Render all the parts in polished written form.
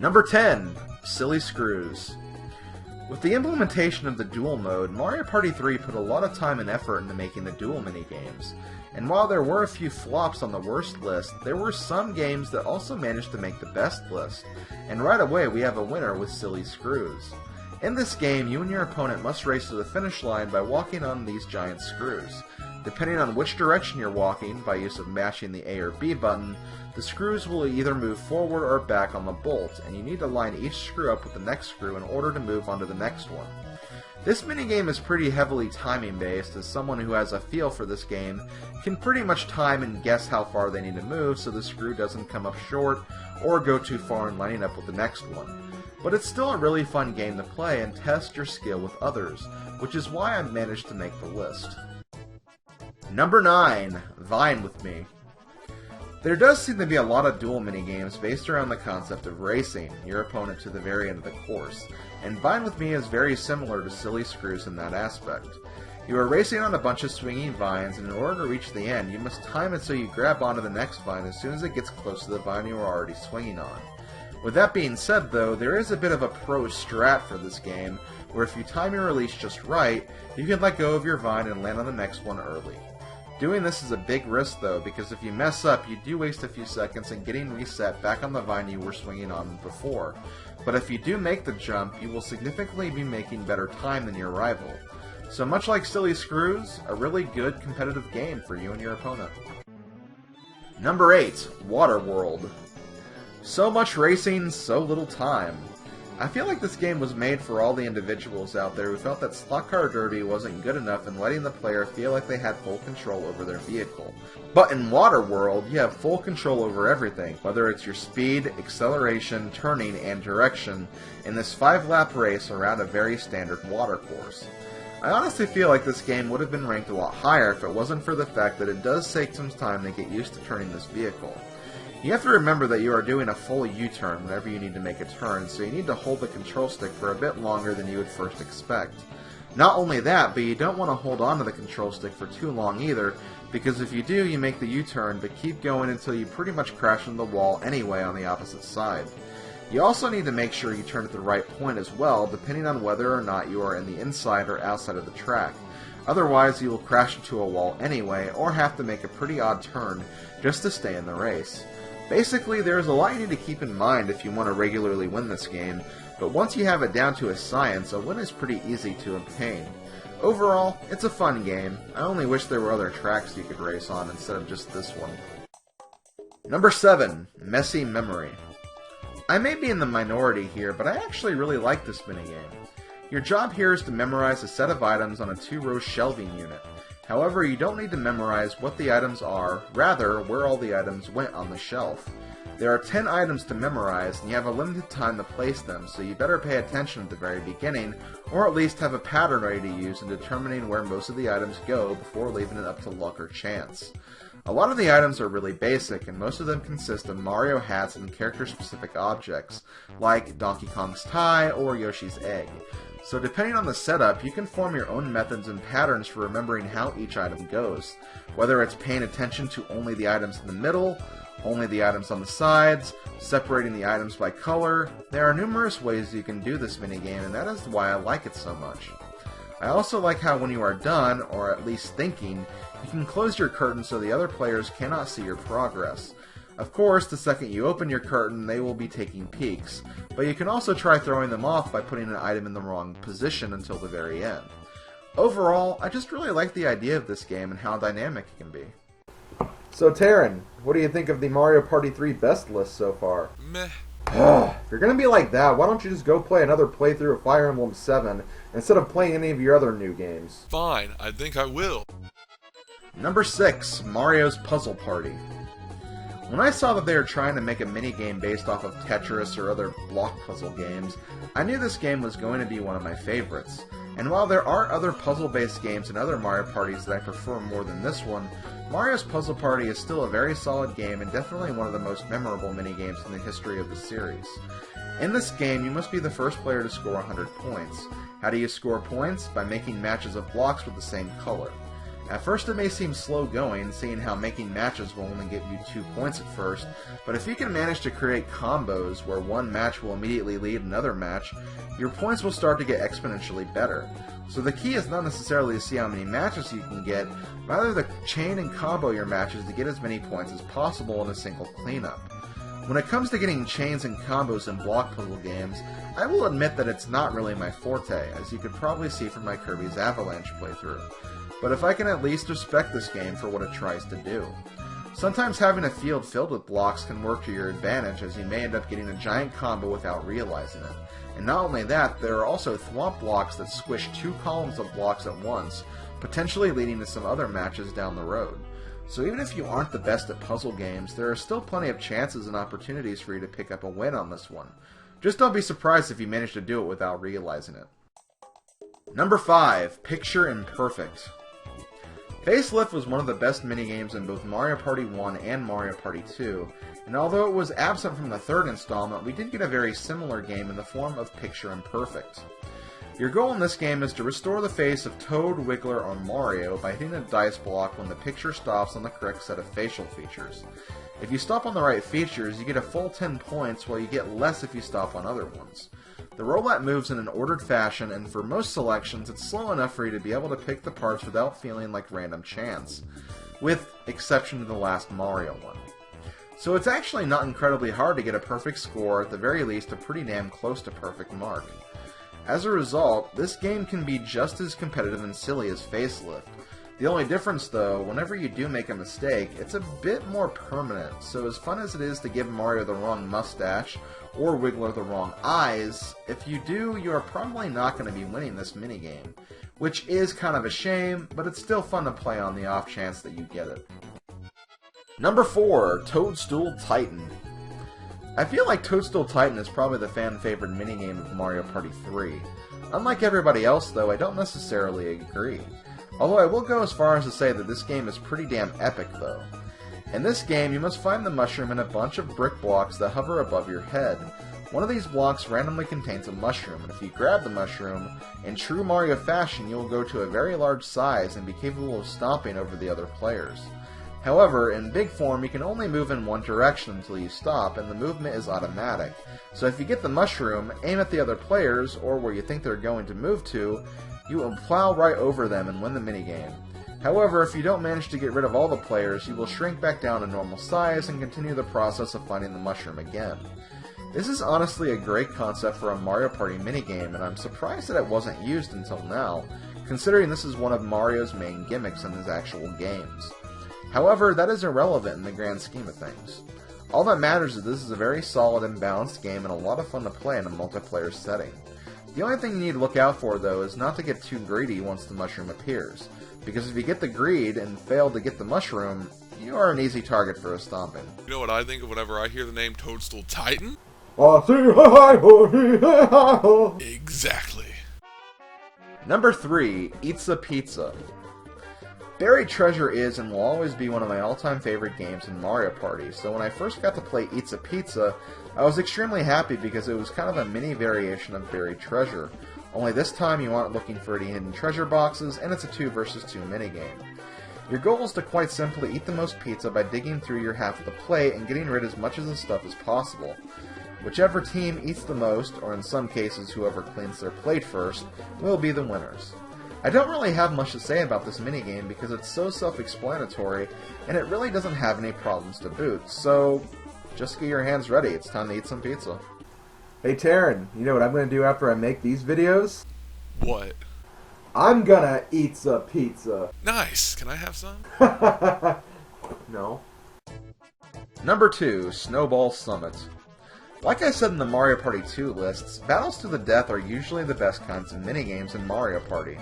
Number 10. Silly Screws. With the implementation of the duel mode, Mario Party 3 put a lot of time and effort into making the duel minigames. And while there were a few flops on the worst list, there were some games that also managed to make the best list. And right away we have a winner with Silly Screws. In this game, you and your opponent must race to the finish line by walking on these giant screws. Depending on which direction you're walking, by use of mashing the A or B button, the screws will either move forward or back on the bolt, and you need to line each screw up with the next screw in order to move on to the next one. This minigame is pretty heavily timing based, as someone who has a feel for this game can pretty much time and guess how far they need to move so the screw doesn't come up short or go too far in lining up with the next one. But it's still a really fun game to play and test your skill with others, which is why I managed to make the list. Number 9. Vine with Me. There does seem to be a lot of duel minigames based around the concept of racing your opponent to the very end of the course, and Vine with Me is very similar to Silly Screws in that aspect. You are racing on a bunch of swinging vines, and in order to reach the end, you must time it so you grab onto the next vine as soon as it gets close to the vine you are already swinging on. With that being said though, there is a bit of a pro strat for this game, where if you time your release just right, you can let go of your vine and land on the next one early. Doing this is a big risk though, because if you mess up, you do waste a few seconds in getting reset back on the vine you were swinging on before. But if you do make the jump, you will significantly be making better time than your rival. So much like Silly Screws, a really good competitive game for you and your opponent. Number 8. World. So much racing, so little time. I feel like this game was made for all the individuals out there who felt that Slot Car Derby wasn't good enough in letting the player feel like they had full control over their vehicle. But in World, you have full control over everything, whether it's your speed, acceleration, turning, and direction, in this 5-lap race around a very standard water course. I honestly feel like this game would have been ranked a lot higher if it wasn't for the fact that it does take some time to get used to turning this vehicle. You have to remember that you are doing a full U-turn whenever you need to make a turn, so you need to hold the control stick for a bit longer than you would first expect. Not only that, but you don't want to hold on to the control stick for too long either, because if you do, you make the U-turn, but keep going until you pretty much crash into the wall anyway on the opposite side. You also need to make sure you turn at the right point as well, depending on whether or not you are in the inside or outside of the track. Otherwise, you will crash into a wall anyway, or have to make a pretty odd turn just to stay in the race. Basically, there is a lot you need to keep in mind if you want to regularly win this game, but once you have it down to a science, a win is pretty easy to obtain. Overall, it's a fun game. I only wish there were other tracks you could race on instead of just this one. Number 7. Messy Memory. I may be in the minority here, but I actually really like this minigame. Your job here is to memorize a set of items on a 2-row shelving unit. However, you don't need to memorize what the items are, rather where all the items went on the shelf. There are 10 items to memorize, and you have a limited time to place them, so you better pay attention at the very beginning, or at least have a pattern ready to use in determining where most of the items go before leaving it up to luck or chance. A lot of the items are really basic, and most of them consist of Mario hats and character-specific objects, like Donkey Kong's tie or Yoshi's egg. So depending on the setup, you can form your own methods and patterns for remembering how each item goes. Whether it's paying attention to only the items in the middle, only the items on the sides, separating the items by color, there are numerous ways you can do this minigame, and that is why I like it so much. I also like how when you are done, or at least thinking, you can close your curtain so the other players cannot see your progress. Of course, the second you open your curtain, they will be taking peeks, but you can also try throwing them off by putting an item in the wrong position until the very end. Overall, I just really like the idea of this game and how dynamic it can be. So Taryn, what do you think of the Mario Party 3 best list so far? Meh. If you're gonna be like that, why don't you just go play another playthrough of Fire Emblem 7 instead of playing any of your other new games? Fine, I think I will. Number 6, Mario's Puzzle Party. When I saw that they were trying to make a minigame based off of Tetris or other block puzzle games, I knew this game was going to be one of my favorites. And while there are other puzzle-based games and other Mario Parties that I prefer more than this one, Mario's Puzzle Party is still a very solid game and definitely one of the most memorable minigames in the history of the series. In this game, you must be the first player to score 100 points. How do you score points? By making matches of blocks with the same color. At first it may seem slow going, seeing how making matches will only give you 2 points at first, but if you can manage to create combos where one match will immediately lead another match, your points will start to get exponentially better. So the key is not necessarily to see how many matches you can get, rather to chain and combo your matches to get as many points as possible in a single cleanup. When it comes to getting chains and combos in block puzzle games, I will admit that it's not really my forte, as you could probably see from my Kirby's Avalanche playthrough. But if I can at least respect this game for what it tries to do. Sometimes having a field filled with blocks can work to your advantage, as you may end up getting a giant combo without realizing it. And not only that, there are also thwomp blocks that squish 2 columns of blocks at once, potentially leading to some other matches down the road. So even if you aren't the best at puzzle games, there are still plenty of chances and opportunities for you to pick up a win on this one. Just don't be surprised if you manage to do it without realizing it. Number 5. Picture Imperfect. Facelift was one of the best minigames in both Mario Party 1 and Mario Party 2, and although it was absent from the third installment, we did get a very similar game in the form of Picture Imperfect. Your goal in this game is to restore the face of Toad, Wiggler, or Mario by hitting a dice block when the picture stops on the correct set of facial features. If you stop on the right features, you get a full 10 points, while you get less if you stop on other ones. The roulette moves in an ordered fashion, and for most selections, it's slow enough for you to be able to pick the parts without feeling like random chance, with exception to the last Mario one. So it's actually not incredibly hard to get a perfect score, at the very least a pretty damn close to perfect mark. As a result, this game can be just as competitive and silly as Facelift. The only difference though, whenever you do make a mistake, it's a bit more permanent, so as fun as it is to give Mario the wrong mustache, or Wiggler the wrong eyes, if you do, you are probably not going to be winning this minigame. Which is kind of a shame, but it's still fun to play on the off chance that you get it. Number 4. Toadstool Titan. I feel like Toadstool Titan is probably the fan-favorite minigame of Mario Party 3. Unlike everybody else though, I don't necessarily agree. Although I will go as far as to say that this game is pretty damn epic though. In this game, you must find the mushroom in a bunch of brick blocks that hover above your head. One of these blocks randomly contains a mushroom, and if you grab the mushroom, in true Mario fashion you will go to a very large size and be capable of stomping over the other players. However, in big form you can only move in one direction until you stop, and the movement is automatic. So if you get the mushroom, aim at the other players, or where you think they're going to move to, you will plow right over them and win the minigame. However, if you don't manage to get rid of all the players, you will shrink back down to normal size and continue the process of finding the mushroom again. This is honestly a great concept for a Mario Party minigame, and I'm surprised that it wasn't used until now, considering this is one of Mario's main gimmicks in his actual games. However, that is irrelevant in the grand scheme of things. All that matters is this is a very solid and balanced game and a lot of fun to play in a multiplayer setting. The only thing you need to look out for, though, is not to get too greedy once the mushroom appears, because if you get the greed and fail to get the mushroom, you are an easy target for a stomping. You know what I think of whenever I hear the name Toadstool Titan? Exactly. Number 3. Eats a Pizza. Buried Treasure is and will always be one of my all-time favorite games in Mario Party, so when I first got to play Eats a Pizza, I was extremely happy because it was kind of a mini variation of Buried Treasure. Only this time you aren't looking for any hidden treasure boxes, and it's a 2 versus 2 minigame. Your goal is to quite simply eat the most pizza by digging through your half of the plate and getting rid of as much of the stuff as possible. Whichever team eats the most, or in some cases whoever cleans their plate first, will be the winners. I don't really have much to say about this minigame because it's so self-explanatory, and it really doesn't have any problems to boot, so just get your hands ready, it's time to eat some pizza. Hey Taryn, you know what I'm going to do after I make these videos? What? I'm gonna eat some pizza. Nice! Can I have some? No. Number 2. Snowball Summit. Like I said in the Mario Party 2 lists, battles to the death are usually the best kinds of minigames in Mario Party.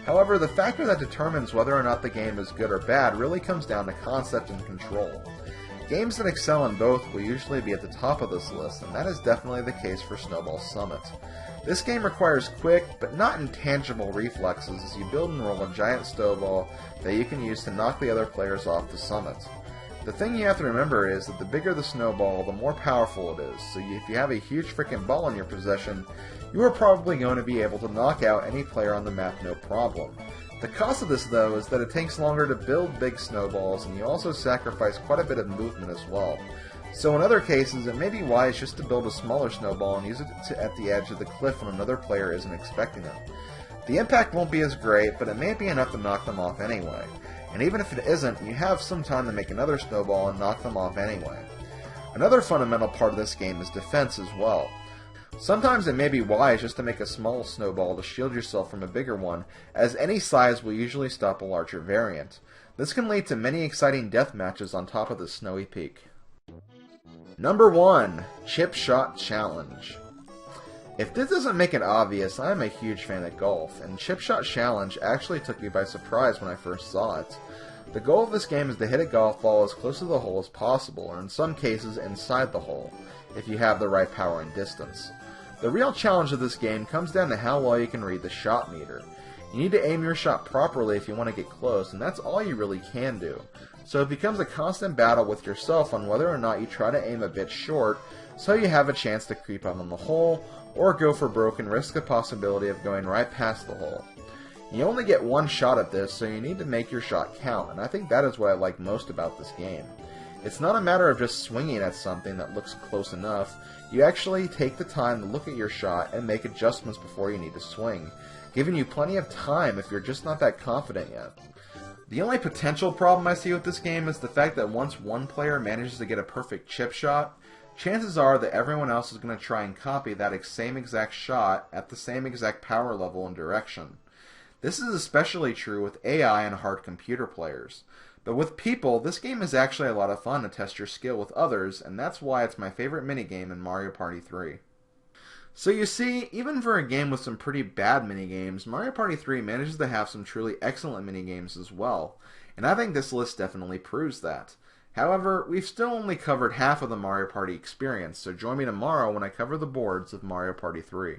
However, the factor that determines whether or not the game is good or bad really comes down to concept and control. Games that excel in both will usually be at the top of this list, and that is definitely the case for Snowball Summit. This game requires quick, but not intangible reflexes as you build and roll a giant snowball that you can use to knock the other players off the summit. The thing you have to remember is that the bigger the snowball, the more powerful it is, so if you have a huge freaking ball in your possession, you are probably going to be able to knock out any player on the map no problem. The cost of this, though, is that it takes longer to build big snowballs, and you also sacrifice quite a bit of movement as well. So in other cases, it may be wise just to build a smaller snowball and use it at the edge of the cliff when another player isn't expecting it. The impact won't be as great, but it may be enough to knock them off anyway. And even if it isn't, you have some time to make another snowball and knock them off anyway. Another fundamental part of this game is defense as well. Sometimes it may be wise just to make a small snowball to shield yourself from a bigger one, as any size will usually stop a larger variant. This can lead to many exciting death matches on top of the snowy peak. Number 1. Chip Shot Challenge. If this doesn't make it obvious, I am a huge fan of golf, and Chip Shot Challenge actually took me by surprise when I first saw it. The goal of this game is to hit a golf ball as close to the hole as possible, or in some cases inside the hole, if you have the right power and distance. The real challenge of this game comes down to how well you can read the shot meter. You need to aim your shot properly if you want to get close, and that's all you really can do. So it becomes a constant battle with yourself on whether or not you try to aim a bit short, so you have a chance to creep up on the hole, or go for broke and risk the possibility of going right past the hole. You only get one shot at this, so you need to make your shot count, and I think that is what I like most about this game. It's not a matter of just swinging at something that looks close enough. You actually take the time to look at your shot and make adjustments before you need to swing, giving you plenty of time if you're just not that confident yet. The only potential problem I see with this game is the fact that once one player manages to get a perfect chip shot, chances are that everyone else is going to try and copy that same exact shot at the same exact power level and direction. This is especially true with AI and hard computer players. But with people, this game is actually a lot of fun to test your skill with others, and that's why it's my favorite minigame in Mario Party 3. So you see, even for a game with some pretty bad minigames, Mario Party 3 manages to have some truly excellent minigames as well, and I think this list definitely proves that. However, we've still only covered half of the Mario Party experience, so join me tomorrow when I cover the boards of Mario Party 3.